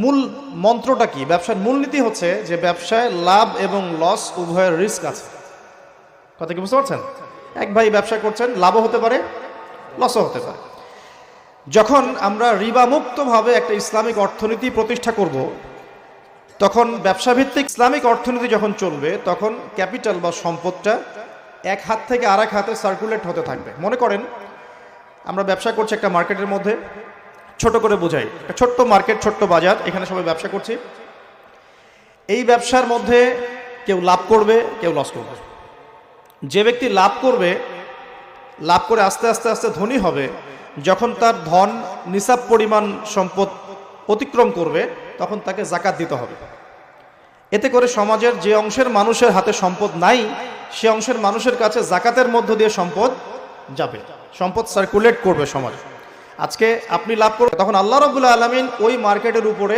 মূল মন্ত্রটা কি? ব্যবসার মূলনীতি হচ্ছে যে ব্যবসায় লাভ এবং লস উভয়ের রিস্ক আছে। কথা কি বুঝতে পারছেন? এক ভাই ব্যবসা করছেন, লাভও হতে পারে, লসও হতে পারে। যখন আমরা রিবামুক্তভাবে একটা ইসলামিক অর্থনীতি প্রতিষ্ঠা করব, তখন ব্যবসাভিত্তিক ইসলামিক অর্থনীতি যখন চলবে, তখন ক্যাপিটাল বা সম্পদটা এক হাত থেকে আর এক হাতে সার্কুলেট হতে থাকবে। মনে করেন আমরা ব্যবসা করছি একটা মার্কেটের মধ্যে, ছোট করে বোঝাই, একটা ছোট্ট মার্কেট, ছোট্ট বাজার, এখানে সবাই ব্যবসা করছি। এই ব্যবসার মধ্যে কেউ লাভ করবে, কেউ লস করবে। যে ব্যক্তি লাভ করবে, লাভ করে আস্তে আস্তে আস্তে ধনী হবে, যখন তার ধন নিসাব পরিমাণ সম্পদ অতিক্রম করবে, তখন তাকে জাকাত দিতে হবে। এতে করে সমাজের যে অংশের মানুষের হাতে সম্পদ নাই, সে অংশের মানুষের কাছে জাকাতের মধ্য দিয়ে সম্পদ যাবে, সম্পদ সার্কুলেট করবে সমাজ। আজকে আপনি লাভ করবেন, তখন আল্লাহ রাব্বুল আলামিন ওই মার্কেটের উপরে